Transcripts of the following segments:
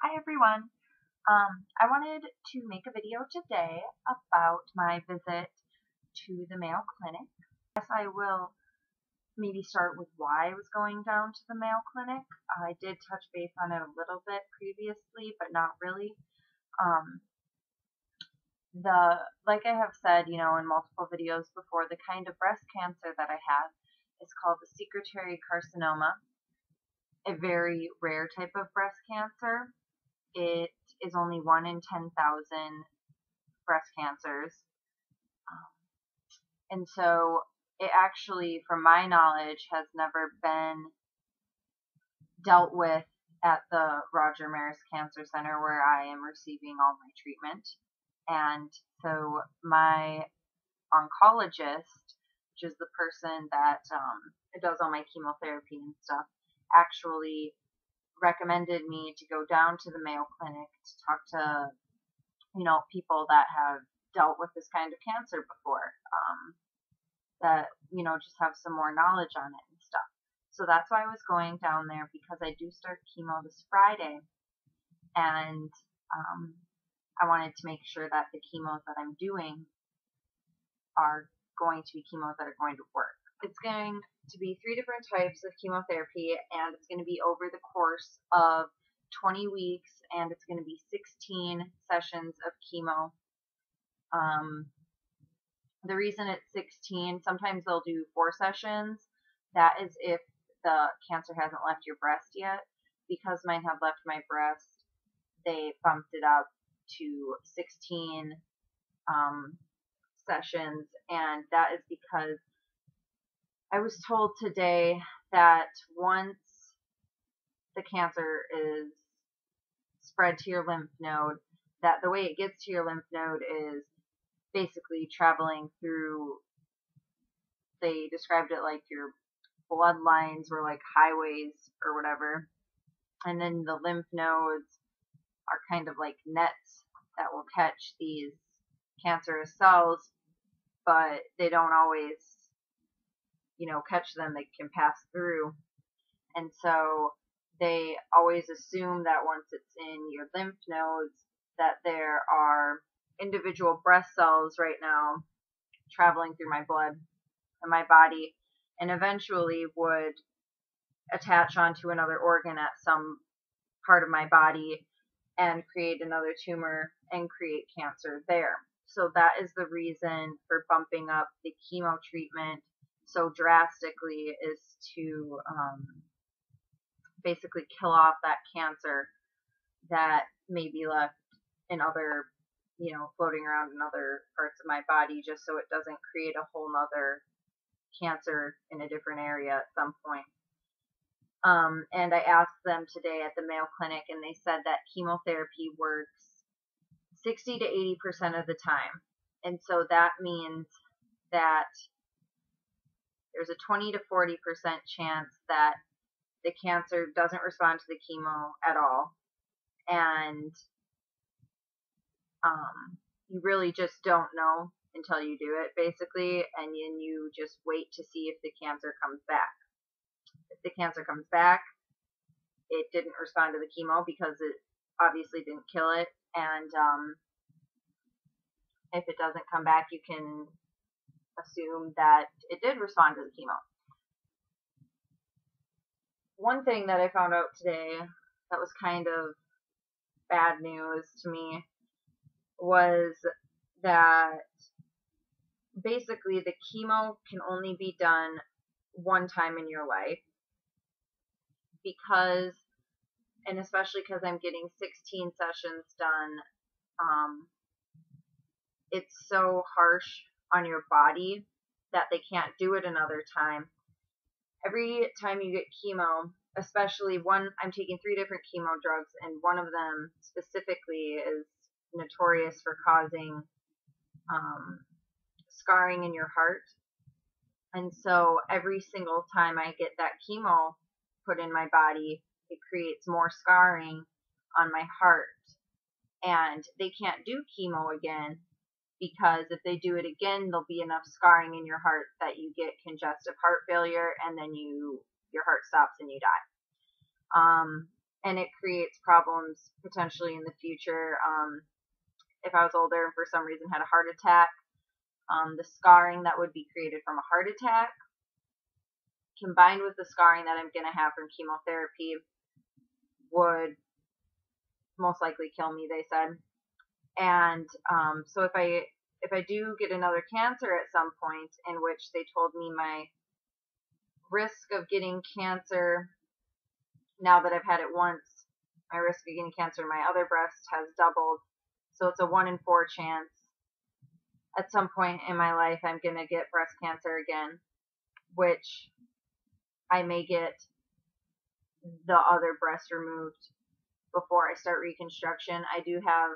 Hi everyone. I wanted to make a video today about my visit to the Mayo Clinic. I guess I will maybe start with why I was going down to the Mayo Clinic. I did touch base on it a little bit previously, but not really. Like I have said, in multiple videos before, the kind of breast cancer that I have is called the secretory carcinoma, a very rare type of breast cancer. It is only 1 in 10,000 breast cancers. And so it actually, from my knowledge, has never been dealt with at the Roger Maris Cancer Center where I am receiving all my treatment. And so my oncologist, which is the person that does all my chemotherapy and stuff, actually recommended me to go down to the Mayo Clinic to talk to, people that have dealt with this kind of cancer before, that, just have some more knowledge on it and stuff. So that's why I was going down there, because I do start chemo this Friday, and I wanted to make sure that the chemos that I'm doing are going to be chemos that are going to work. It's going to be 3 different types of chemotherapy, and it's going to be over the course of 20 weeks, and it's going to be 16 sessions of chemo. The reason it's 16, sometimes they'll do 4 sessions. That is if the cancer hasn't left your breast yet. Because mine had left my breast, they bumped it up to 16 sessions, and that is because I was told today that once the cancer is spread to your lymph node, that the way it gets to your lymph node is basically traveling through, they described it like your bloodlines were like highways or whatever, and then the lymph nodes are kind of like nets that will catch these cancerous cells, but they don't always catch them. They can pass through. And so they always assume that once it's in your lymph nodes that there are individual breast cells right now traveling through my blood and my body, and eventually would attach onto another organ at some part of my body and create another tumor and create cancer there. So that is the reason for bumping up the chemo treatment so drastically, is to basically kill off that cancer that may be left in other, floating around in other parts of my body, just so it doesn't create a whole nother cancer in a different area at some point. And I asked them today at the Mayo Clinic, and they said that chemotherapy works 60 to 80% of the time. And so that means that there's a 20 to 40% chance that the cancer doesn't respond to the chemo at all. And you really just don't know until you do it, basically, and then you just wait to see if the cancer comes back. If the cancer comes back, it didn't respond to the chemo because it obviously didn't kill it, and if it doesn't come back, you can assume that it did respond to the chemo. One thing that I found out today that was kind of bad news to me was that basically the chemo can only be done one time in your life, because, and especially because I'm getting 16 sessions done, it's so harsh on your body that they can't do it another time. Every time you get chemo, especially I'm taking 3 different chemo drugs, and one of them specifically is notorious for causing scarring in your heart. And so every single time I get that chemo put in my body, it creates more scarring on my heart. And they can't do chemo again, because if they do it again, there'll be enough scarring in your heart that you get congestive heart failure, and then your heart stops and you die. and it creates problems potentially in the future. If I was older and for some reason had a heart attack, the scarring that would be created from a heart attack combined with the scarring that I'm going to have from chemotherapy would most likely kill me, they said. And so if I do get another cancer at some point, in which they told me my risk of getting cancer, now that I've had it once, my risk of getting cancer in my other breast has doubled. So it's a 1 in 4 chance at some point in my life I'm going to get breast cancer again, which I may get the other breast removed before I start reconstruction. I do have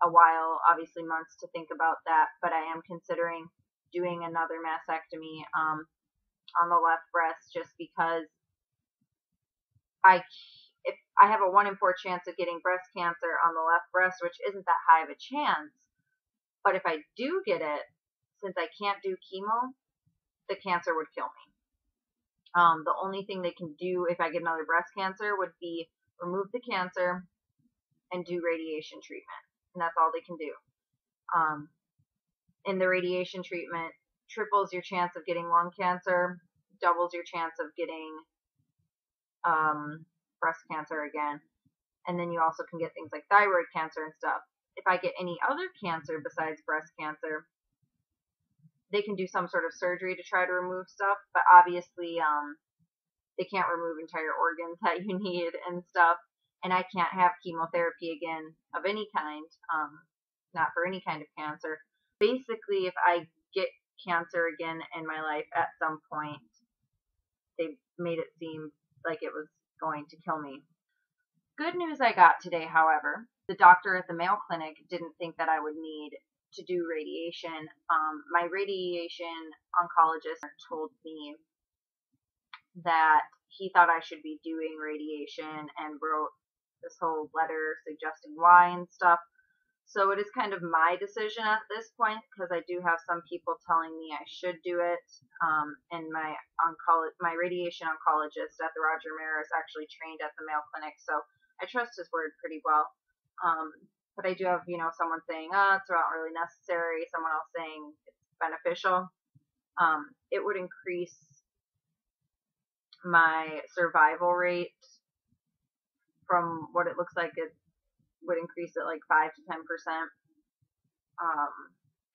a while, obviously months, to think about that, but I am considering doing another mastectomy on the left breast, just because if I have a 1 in 4 chance of getting breast cancer on the left breast, which isn't that high of a chance, but if I do get it, since I can't do chemo, the cancer would kill me. The only thing they can do if I get another breast cancer would be remove the cancer and do radiation treatment. And that's all they can do. And the radiation treatment triples your chance of getting lung cancer, doubles your chance of getting breast cancer again. And then you also can get things like thyroid cancer and stuff. If I get any other cancer besides breast cancer, they can do some sort of surgery to try to remove stuff, but obviously they can't remove entire organs that you need and stuff. And I can't have chemotherapy again of any kind, not for any kind of cancer. Basically, if I get cancer again in my life at some point, they made it seem like it was going to kill me. Good news I got today, however, the doctor at the Mayo Clinic didn't think that I would need to do radiation. My radiation oncologist told me that he thought I should be doing radiation and wrote this whole letter suggesting why and stuff. So it is kind of my decision at this point, because I do have some people telling me I should do it. And my radiation oncologist at the Roger Mayer is actually trained at the Mayo Clinic, so I trust his word pretty well. But I do have, someone saying, it's not really necessary. Someone else saying it's beneficial. It would increase my survival rate from what it looks like. It would increase it like 5 to 10%.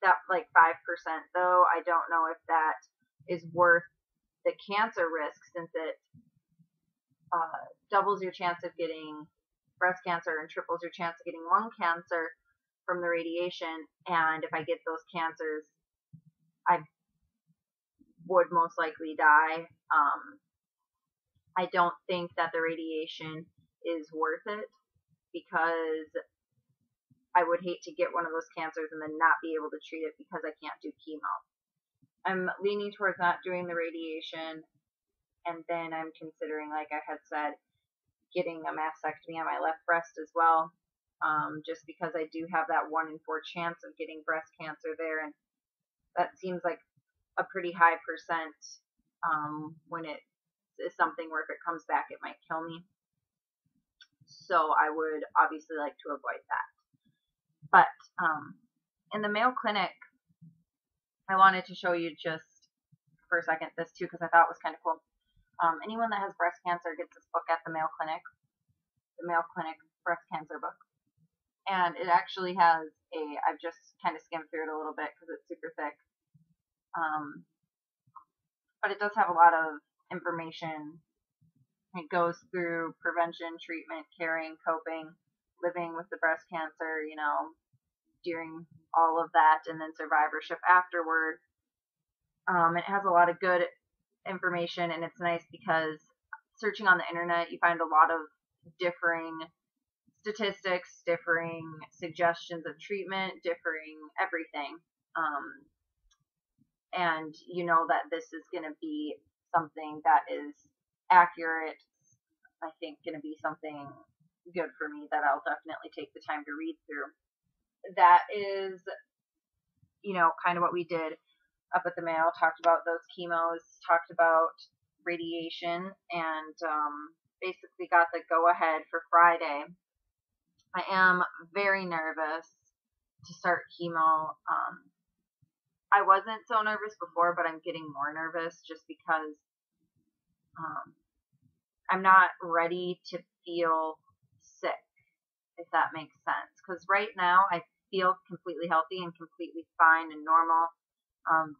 That like 5% though, I don't know if that is worth the cancer risk, since it doubles your chance of getting breast cancer and triples your chance of getting lung cancer from the radiation. And if I get those cancers, I would most likely die. I don't think that the radiation is worth it, because I would hate to get one of those cancers and then not be able to treat it because I can't do chemo. I'm leaning towards not doing the radiation, and then I'm considering, like I had said, getting a mastectomy on my left breast as well, just because I do have that 1 in 4 chance of getting breast cancer there, and that seems like a pretty high percent when it is something where if it comes back it might kill me. So I would obviously like to avoid that. But in the Mayo Clinic, I wanted to show you just for a second this too, because I thought it was kind of cool. Anyone that has breast cancer gets this book at the Mayo Clinic breast cancer book. And it actually has I've just kind of skimmed through it a little bit because it's super thick. But it does have a lot of information. It goes through prevention, treatment, caring, coping, living with the breast cancer, during all of that, and then survivorship afterward. It has a lot of good information, and it's nice because searching on the internet, you find a lot of differing statistics, differing suggestions of treatment, differing everything. And you know that this is going to be something that is accurate. I think going to be something good for me that I'll definitely take the time to read through. That is, kind of what we did up at the Mayo. Talked about those chemos, talked about radiation, and basically got the go-ahead for Friday. I am very nervous to start chemo. I wasn't so nervous before, but I'm getting more nervous just because I'm not ready to feel sick, if that makes sense. Because right now I feel completely healthy and completely fine and normal.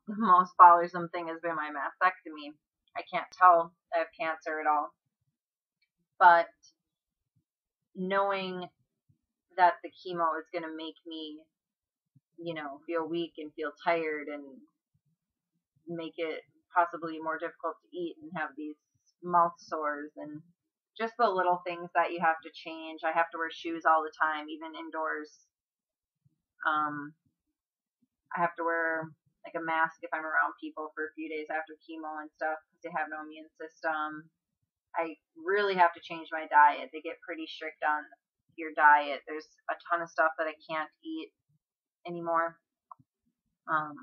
The most bothersome thing has been my mastectomy. I can't tell I have cancer at all. But knowing that the chemo is going to make me, feel weak and feel tired and make it possibly more difficult to eat and have these mouth sores and just the little things that you have to change. I have to wear shoes all the time, even indoors. I have to wear like a mask if I'm around people for a few days after chemo and stuff because they have no immune system. I really have to change my diet. They get pretty strict on your diet. There's a ton of stuff that I can't eat anymore. I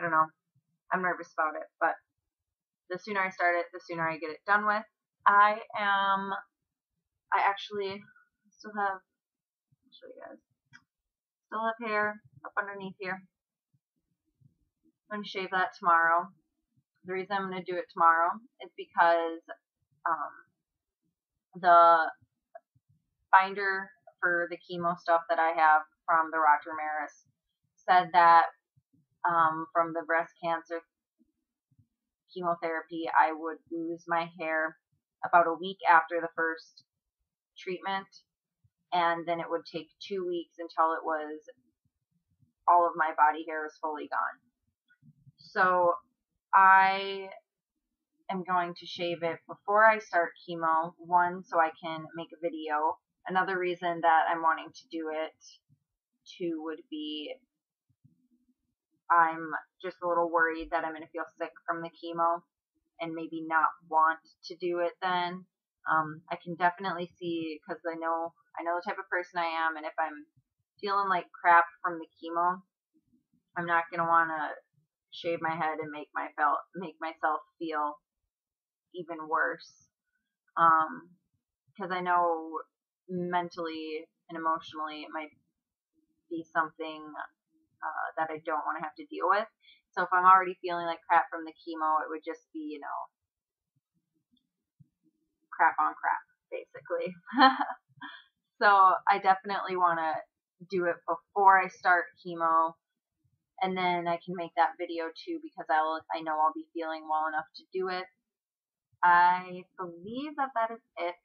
don't know. I'm nervous about it, but the sooner I start it, the sooner I get it done with. I actually still have, I'll show you guys, still have hair up underneath here. I'm going to shave that tomorrow. The reason I'm going to do it tomorrow is because the binder for the chemo stuff that I have from the Roger Maris said that from the breast cancer chemotherapy, I would lose my hair about a week after the first treatment, and then it would take 2 weeks until it was all of my body hair is fully gone. So I am going to shave it before I start chemo, one, so I can make a video. Another reason that I'm wanting to do it, too, would be I'm just a little worried that I'm going to feel sick from the chemo and maybe not want to do it then. I can definitely see, because I know the type of person I am, and if I'm feeling like crap from the chemo, I'm not going to want to shave my head and make myself feel even worse. Because I know mentally and emotionally it might be something that I don't want to have to deal with. So if I'm already feeling like crap from the chemo, it would just be, crap on crap, basically. So I definitely want to do it before I start chemo, and then I can make that video too, because I know I'll be feeling well enough to do it. I believe that is it.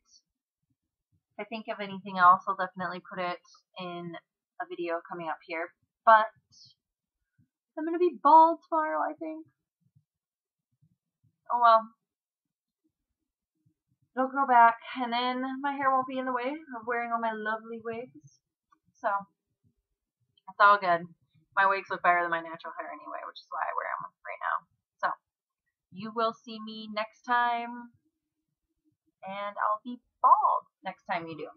If I think of anything else, I'll definitely put it in a video coming up here. But I'm going to be bald tomorrow, I think. Oh well. It'll grow back, and then my hair won't be in the way of wearing all my lovely wigs. So, it's all good. My wigs look better than my natural hair anyway, which is why I wear them right now. So, you will see me next time, and I'll be bald next time you do.